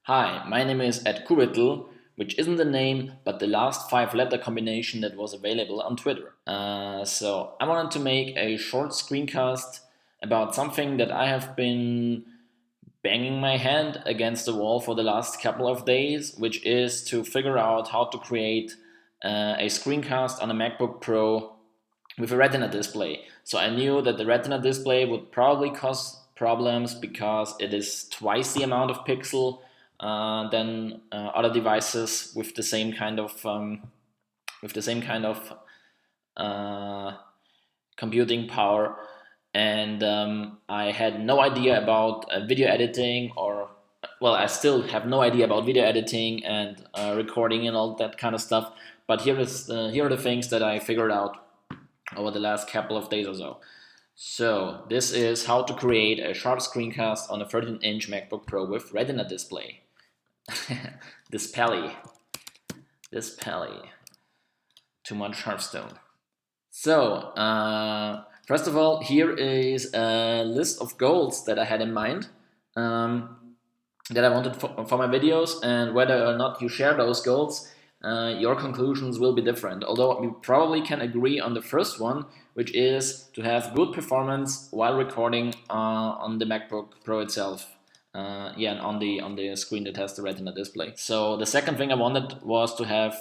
Hi, my name is @kbit, which isn't the name, but the last 5-letter combination that was available on Twitter. So I wanted to make a short screencast about something that I have been banging my hand against the wall for the last couple of days, which is to figure out how to create a screencast on a MacBook Pro with a Retina display. So I knew that the Retina display would probably cause problems because it is twice the amount of pixel than other devices with the same kind of uh, computing power. And I had no idea about video editing, or well, I still have no idea about video editing and recording and all that kind of stuff. But here are the things that I figured out over the last couple of days or so. So this is how to create a sharp screencast on a 13-inch MacBook Pro with Retina display. this Pally, too much Hearthstone. So first of all, here is a list of goals that I had in mind, that I wanted for my videos, and whether or not you share those goals, your conclusions will be different. Although we probably can agree on the first one, which is to have good performance while recording on the MacBook Pro itself. And on the screen that has the Retina display. So the second thing I wanted was to have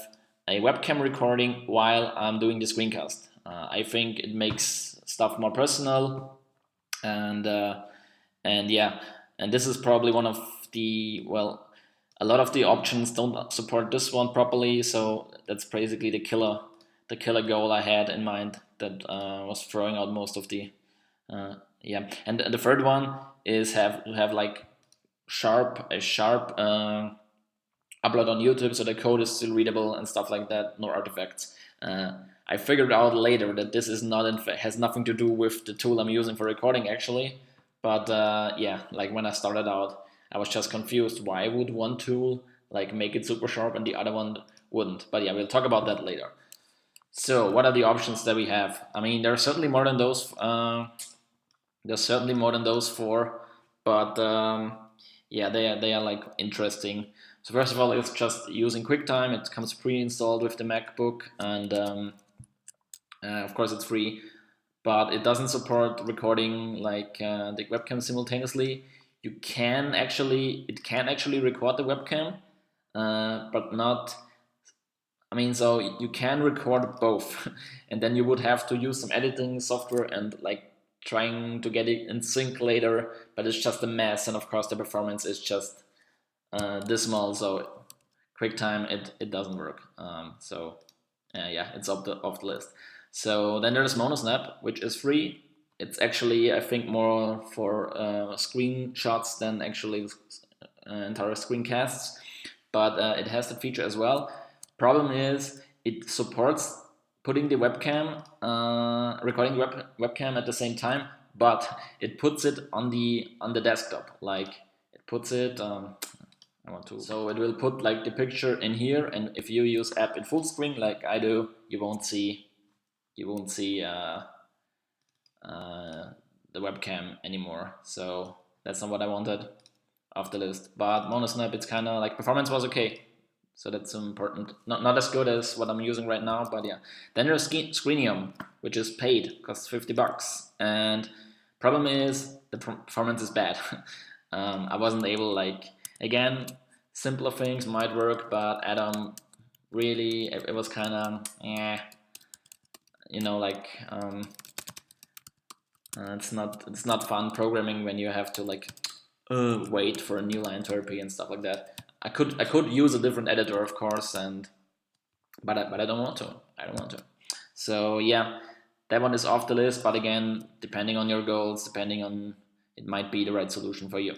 a webcam recording while I'm doing the screencast. I think it makes stuff more personal, and yeah, and this is probably one of the, well, a lot of the options don't support this one properly, so that's basically the killer goal I had in mind that was throwing out most of the and the third one is have like a sharp upload on YouTube, so the code is still readable and stuff like that, no artifacts. I figured out later that this is not has nothing to do with the tool I'm using for recording actually, but like when I started out, I was just confused why would one tool like make it super sharp and the other one wouldn't. But yeah, we'll talk about that later. So what are the options that we have? I mean, there are certainly more than those. There's certainly more than those four, but yeah, they are like interesting. So first of all, it's just using QuickTime. It comes pre-installed with the MacBook, and of course it's free, but it doesn't support recording like the webcam simultaneously. It can actually record the webcam, but not. I mean, so you can record both, and then you would have to use some editing software and like trying to get it in sync later, but it's just a mess, and of course the performance is just dismal. So QuickTime, it doesn't work. So yeah, it's off the list. So then there's MonoSnap, which is free. It's actually, I think, more for screenshots than actually entire screencasts, but it has that feature as well. Problem is, it supports putting the webcam, recording the webcam at the same time, but it puts it on the desktop. Like it puts it. So it will put like the picture in here, and if you use app in full screen like I do, you won't see the webcam anymore. So that's not what I wanted off the list. But MonoSnap, it's kind of like performance was okay. So that's important. Not as good as what I'm using right now, but yeah. Then there's Screenium, which is paid, costs $50. And problem is the performance is bad. I wasn't able, like, again, simpler things might work, but Atom really, it was kind of, like it's not fun programming when you have to like wait for a new line to appear and stuff like that. I could use a different editor, of course, but I don't want to. So yeah, that one is off the list. But again, depending on your goals, it might be the right solution for you.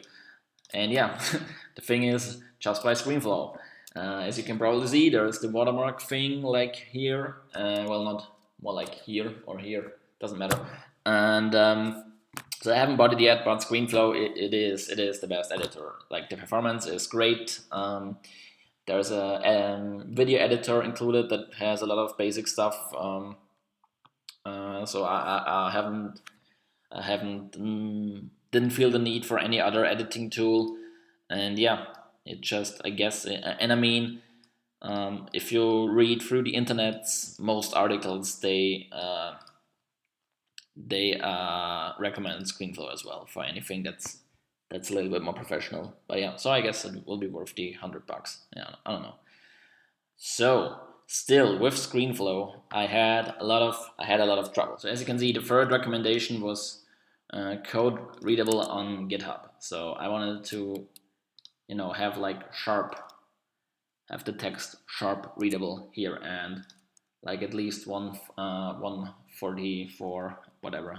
And yeah, the thing is, just buy ScreenFlow. As you can probably see, there's the watermark thing like here. Well, not more like here or here. Doesn't matter. And so I haven't bought it yet, but ScreenFlow, it is the best editor. Like the performance is great. There's a video editor included that has a lot of basic stuff. So I didn't feel the need for any other editing tool. And yeah, it just, I guess, and I mean, if you read through the internet's most articles, they recommend ScreenFlow as well for anything that's a little bit more professional. But yeah, so I guess it will be worth the $100. Yeah, I don't know. So still with ScreenFlow, I had a lot of trouble. So as you can see, the third recommendation was code readable on GitHub. So I wanted to, have like have the text sharp readable here, and like at least 144 whatever.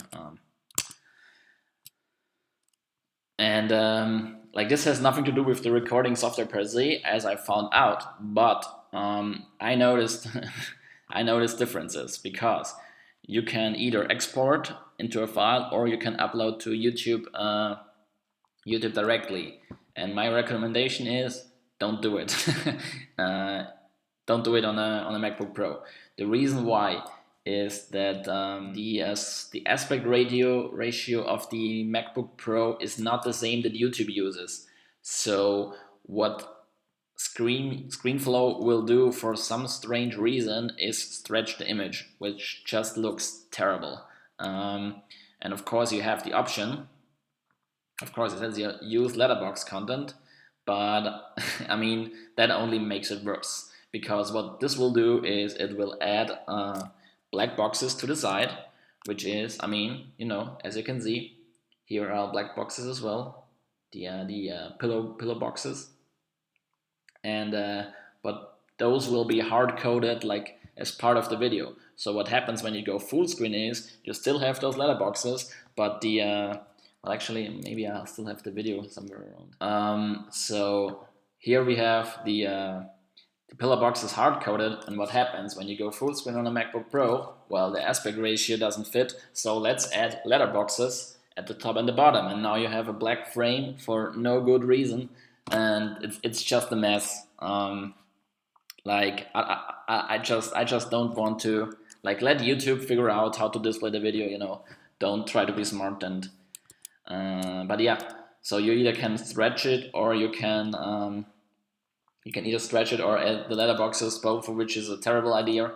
Like this has nothing to do with the recording software per se, as I found out, but I noticed I noticed differences, because you can either export into a file or you can upload to YouTube directly. And my recommendation is don't do it. Don't do it on a MacBook Pro. The reason why is that the aspect ratio of the MacBook Pro is not the same that YouTube uses. So what ScreenFlow will do for some strange reason is stretch the image, which just looks terrible. And of course you have the option. Of course it says you use letterbox content, but I mean that only makes it worse, because what this will do is it will add black boxes to the side, which is, I mean, as you can see, here are black boxes as well, the pillow boxes, and but those will be hard coded like as part of the video. So what happens when you go full screen is you still have those letterboxes, but the well, actually, maybe I'll still have the video somewhere around. So here we have the pillar box is hard coded, and what happens when you go full screen on a MacBook Pro? Well, the aspect ratio doesn't fit, so let's add letterboxes at the top and the bottom, and now you have a black frame for no good reason, and it's just a mess. Like I just don't want to like let YouTube figure out how to display the video. Don't try to be smart, and but yeah. So you either can stretch it, or you can either stretch it or add the letterboxes, both of which is a terrible idea.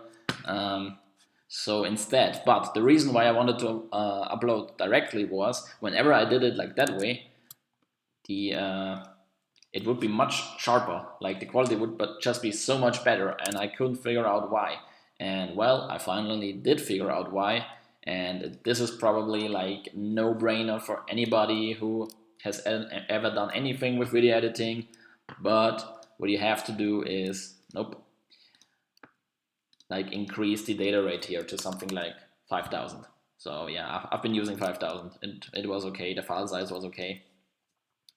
So instead, but the reason why I wanted to upload directly was whenever I did it like that way, it would be much sharper. Like the quality would just be so much better, and I couldn't figure out why. And well, I finally did figure out why. And this is probably like no-brainer for anybody who has ever done anything with video editing. But what you have to do is, like increase the data rate here to something like 5,000. So yeah, I've been using 5,000. It was okay. The file size was okay.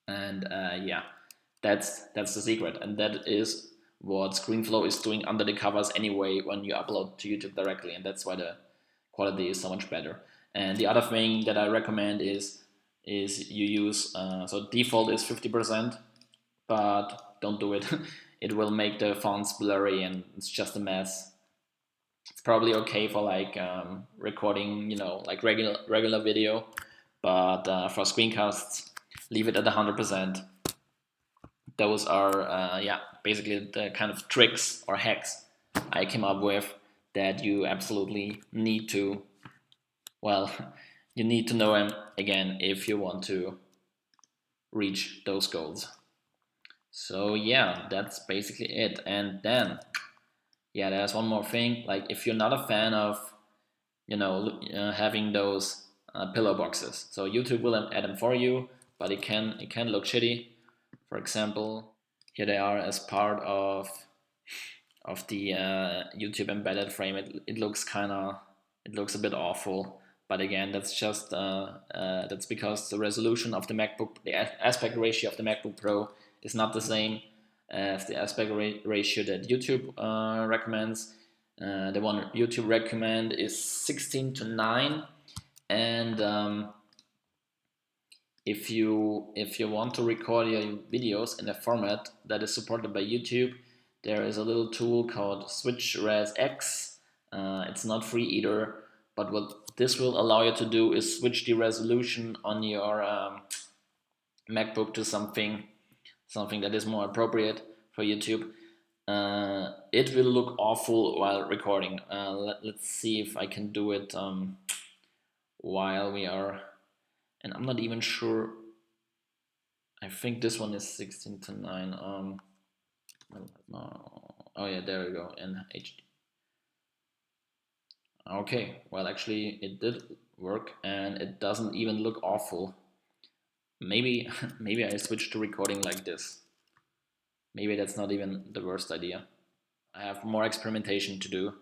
And yeah, that's the secret. And that is what ScreenFlow is doing under the covers anyway when you upload to YouTube directly. And that's why the quality is so much better. And the other thing that I recommend is you use, so default is 50%, but don't do it. It will make the fonts blurry and it's just a mess. It's probably okay for like recording, like regular video, but for screencasts, leave it at 100%. Those are, yeah, basically the kind of tricks or hacks I came up with that you absolutely need to, well, you need to know them again if you want to reach those goals. So yeah, that's basically it. And then, yeah, there's one more thing. Like if you're not a fan of, having those pillow boxes, so YouTube will add them for you, but it can look shitty. For example, here they are as part of the YouTube embedded frame. It looks a bit awful. But again, that's just that's because the resolution of the MacBook, the aspect ratio of the MacBook Pro is not the same as the aspect ratio that YouTube recommends. The one YouTube recommend is 16:9, and if you want to record your videos in a format that is supported by YouTube, there is a little tool called SwitchResX. It's not free either, but what this will allow you to do is switch the resolution on your MacBook to something something that is more appropriate for YouTube, it will look awful while recording. Let's see if I can do it while we are, and I'm not even sure. I think this one is 16 to 9. No. Oh yeah, there we go. And HD. Okay, well actually it did work, and it doesn't even look awful. Maybe maybe I switch to recording like this. Maybe that's not even the worst idea. I have more experimentation to do.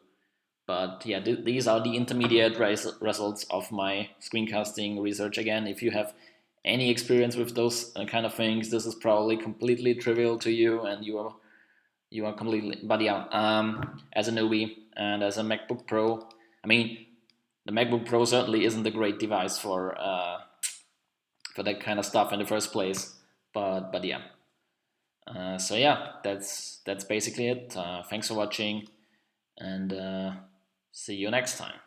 But yeah, these are the intermediate results of my screencasting research. Again, if you have any experience with those kind of things, this is probably completely trivial to you, and you are completely. But yeah, as a newbie and as a MacBook Pro, I mean, the MacBook Pro certainly isn't a great device for that kind of stuff in the first place. But yeah. So yeah, that's basically it. Thanks for watching, and see you next time.